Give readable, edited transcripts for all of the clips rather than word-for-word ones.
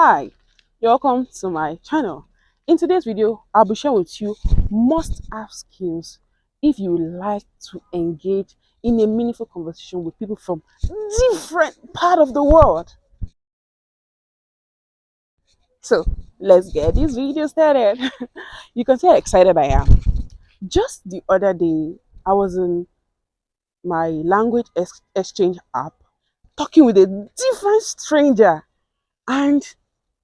Hi, you're welcome to my channel. In today's video, I'll be sharing with you must-have skills if you like to engage in a meaningful conversation with people from different part of the world. So let's get this video started. You can see how excited I am. Just the other day, I was in my language exchange app talking with a different stranger, and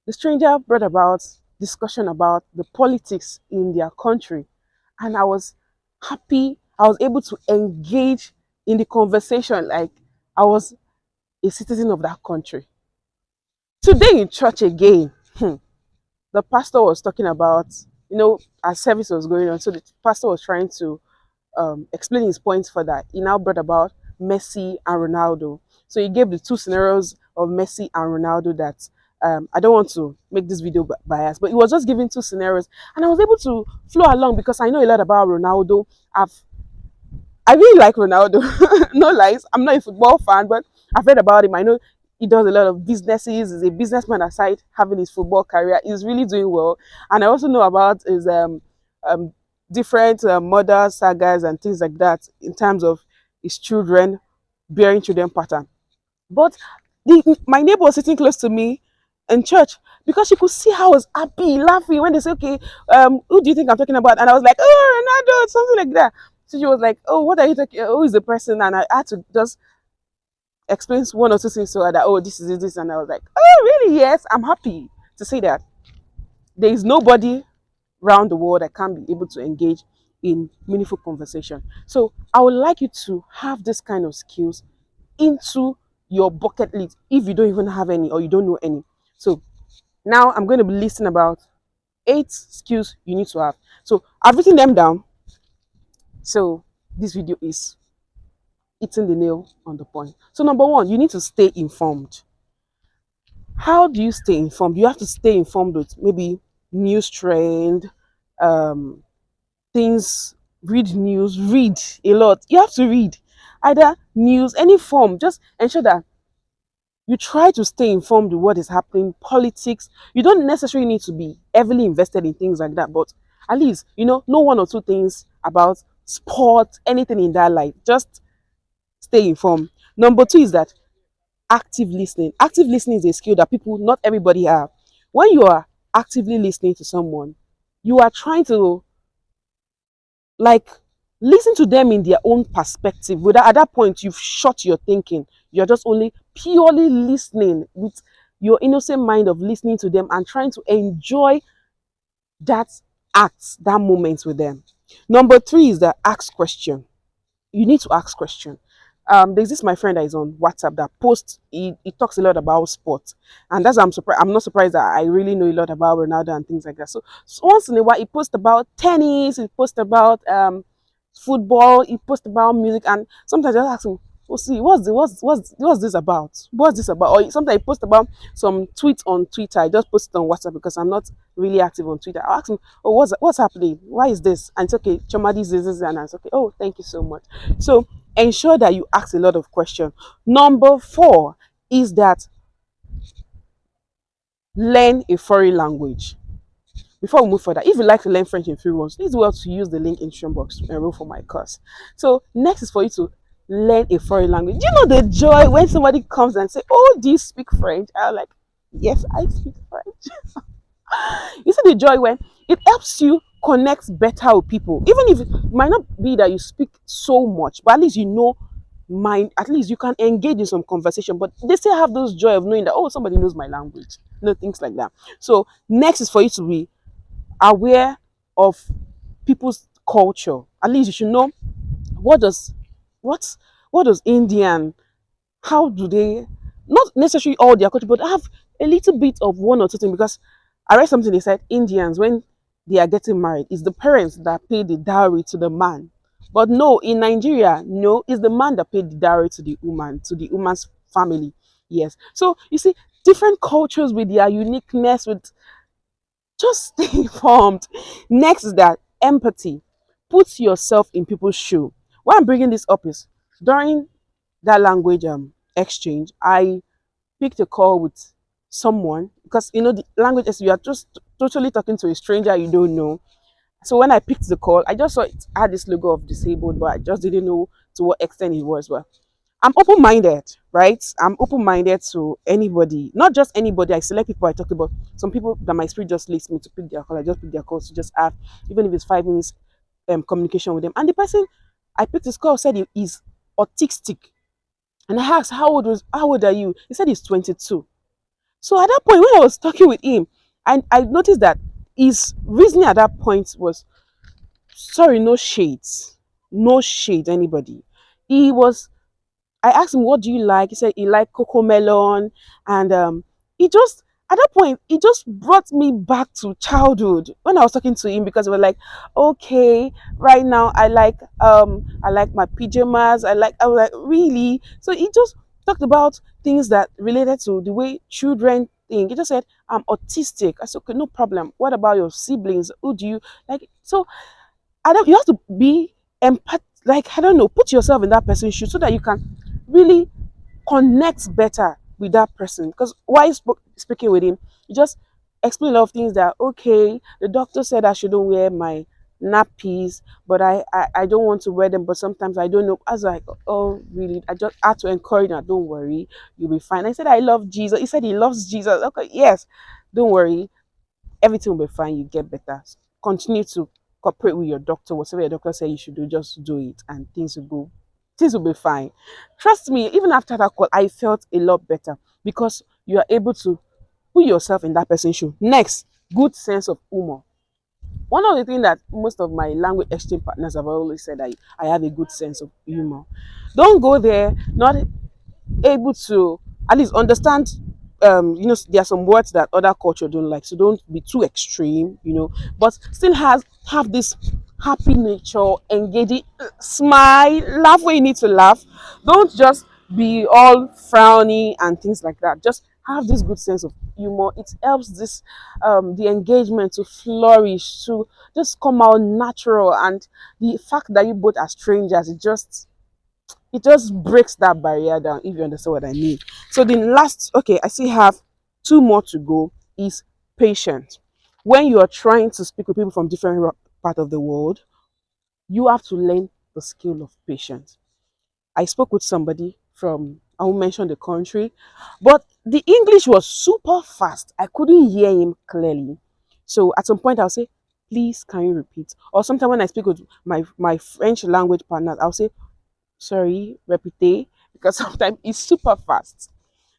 the stranger brought about discussion about the politics in their country, and I was happy. I was able to engage in the conversation like I was a citizen of that country. Today in church again, the pastor was talking about, our service was going on, so the pastor was trying to explain his points further. He now brought about Messi and Ronaldo. So he gave the two scenarios of Messi and Ronaldo that I don't want to make this video biased, but he was just giving two scenarios, and I was able to flow along because I know a lot about Ronaldo. I really like Ronaldo. No lies, I'm not a football fan, but I've read about him. I know he does a lot of businesses. He's a businessman aside having his football career. He's really doing well, and I also know about his um different mother sagas and things like that in terms of his children, bearing children pattern. But my neighbor was sitting close to me in church because she could see how I was happy, laughing when they say, "Okay, who do you think I'm talking about?" And I was like, "Oh, Ronaldo," something like that. So she was like, "Oh, what are you talking? Who is the person?" And I had to just explain one or two things to her that, "Oh, this is this," and I was like, "Oh, really? Yes, I'm happy to say that there is nobody around the world that can be able to engage in meaningful conversation." So I would like you to have this kind of skills into your bucket list if you don't even have any or you don't know any. So now I'm going to be listing about 8 skills you need to have. So I've written them down. So this video is hitting the nail on the point. So number one, you need to stay informed. How do you stay informed? You have to stay informed with maybe news trend, um, things, read news, read a lot. You have to read either news, any form. Just ensure that you try to stay informed with what is happening, politics. You don't necessarily need to be heavily invested in things like that, but at least, know one or two things about sport, anything in that life. Just stay informed. Number two is that active listening. Active listening is a skill that not everybody have. When you are actively listening to someone, you are trying to like listen to them in their own perspective. Without at that point, you've shut your thinking. You're just only purely listening with your innocent mind of listening to them and trying to enjoy that act, that moment with them. Number three is the ask question. You need to ask question. There's this my friend that is on WhatsApp that posts. He talks a lot about sports, and that's I'm surprised. I'm not surprised that I really know a lot about Ronaldo and things like that. So once in a while, he posts about tennis. He posts about football. He posts about music, and sometimes I just ask him, "Oh, see, what's this about? What's this about?" Or sometimes he posts about some tweets on Twitter. I just post it on WhatsApp because I'm not really active on Twitter. I ask him, "Oh, what's happening? Why is this?" And it's okay. Chioma, this, and it's okay. Oh, thank you so much. So ensure that you ask a lot of questions. Number four is that learn a foreign language. Before we move further, if you like to learn French in 3 months, please well to use the link in the description box to enroll for my course. So next is for you to learn a foreign language. You know the joy when somebody comes and say, "Oh, do you speak French?" I'm like, "Yes, I speak French." You see the joy when it helps you connect better with people, even if it might not be that you speak so much, but at least mind, at least you can engage in some conversation, but they still have those joy of knowing that, oh, somebody knows my language, things like that. So next is for you to be aware of people's culture. At least you should know what does what what does Indian, how do they, not necessarily all their culture, but have a little bit of one or two things. Because I read something, they said Indians, when they are getting married, it's the parents that pay the dowry to the man. But no, in Nigeria, no, it's the man that paid the dowry to the woman's family. Yes. So you see, different cultures with their uniqueness, with just stay informed. Next is that empathy. Put yourself in people's shoe. Why I'm bringing this up is during that language exchange, I picked a call with someone, because you know the language is you are just totally talking to a stranger you don't know. So when I picked the call, I just saw it had this logo of disabled, but I just didn't know to what extent it was. Well, I'm open minded, right? I'm open minded to anybody, not just anybody. I select people I talk about. Some people that my spirit just leads me to pick their call. I just pick their calls to just have, even if it's 5 minutes communication with them. And the person I picked his call said he is autistic. And I asked, how old are you? He said he's 22. So at that point, when I was talking with him, I noticed that his reasoning at that point was, sorry, no shades. No shade, anybody. He was I asked him, "What do you like?" He said he liked cocoa melon, and he just at that point he just brought me back to childhood when I was talking to him because we were like, "Okay, right now I like my pajamas. I was like, really?" So he just talked about things that related to the way children think. He just said, "I'm autistic." I said, "Okay, no problem. What about your siblings? Who do you like?" So I don't. You have to be empath. Like I don't know, put yourself in that person's shoes so that you can really connect better with that person. Because while speaking with him, you just explain a lot of things that okay, the doctor said I shouldn't wear my nappies, but I don't want to wear them. But sometimes I don't know. I was like, oh really? I just had to encourage him. Don't worry, you'll be fine. I said I love Jesus. He said he loves Jesus. Okay, yes, don't worry, everything will be fine. You get better. Continue to cooperate with your doctor. Whatever your doctor says you should do, just do it, and things will be fine. Trust me. Even after that call, I felt a lot better because you are able to put yourself in that person's shoe. Next, good sense of humor. One of the things that most of my language exchange partners have always said, that I have a good sense of humor. Don't go there not able to at least understand, you know, there are some words that other culture don't like, so don't be too extreme, you know, but still has have this happy nature, engaging, smile, laugh when you need to laugh. Don't just be all frowny and things like that. Just have this good sense of humor. It helps this the engagement to flourish, to just come out natural. And the fact that you both are strangers, it just breaks that barrier down, if you understand what I mean. So the last, okay, I still have two more to go, is patient. When you are trying to speak with people from different part of the world, you have to learn the skill of patience. I spoke with somebody from, I won't mention the country, but the English was super fast. I couldn't hear him clearly. So at some point I'll say, please can you repeat? Or sometimes when I speak with my French language partners, I'll say, sorry, repeat, because sometimes it's super fast.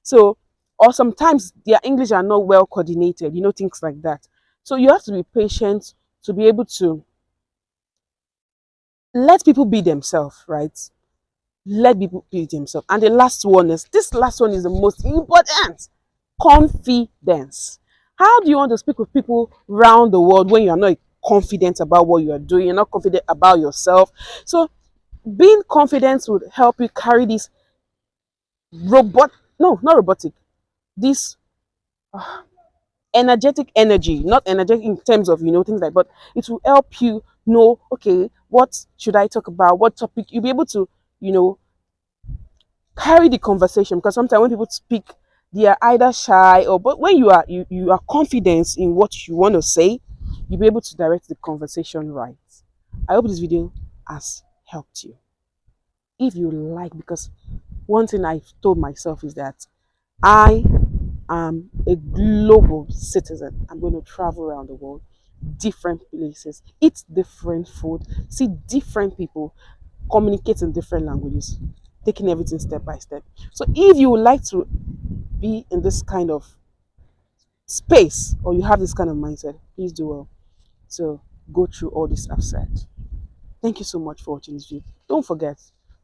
So, or sometimes their English are not well coordinated, you know, things like that. So you have to be patient to be able to let people be themselves, right? Let people be themselves. And the last one is this last one is the most important: confidence. How do you want to speak with people around the world when you are not confident about what you are doing? You're not confident about yourself. So being confident would help you carry this robot no not robotic this energetic energy, not energetic in terms of, you know, things like, but it will help you know, okay, what should I talk about, what topic. You'll be able to, you know, carry the conversation, because sometimes when people speak, they are either shy, or but when you are confident in what you want to say, you'll be able to direct the conversation right. I hope this video has helped you. If you like, because one thing I've told myself is that I am a global citizen. I'm going to travel around the world, different places, eat different food, see different people, communicate in different languages, taking everything step by step. So if you would like to be in this kind of space, or you have this kind of mindset, please do well to go through all this I've said. Thank you so much for watching this video. Don't forget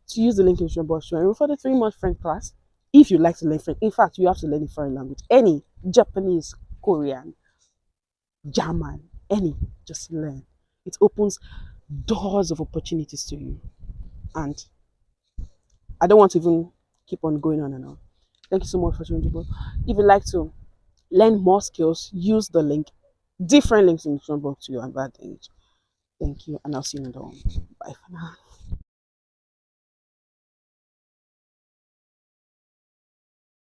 to use the link in the description box to enroll for the 3-month French class. If you like to learn French, in fact, you have to learn a foreign language, any Japanese, Korean, German, any, just learn. It opens doors of opportunities to you. And I don't want to even keep on going on and on. Thank you so much for joining people. If you'd like to learn more skills, use the link, different links in the description box to your advantage. Thank you, and I'll see you in the one. Bye for now.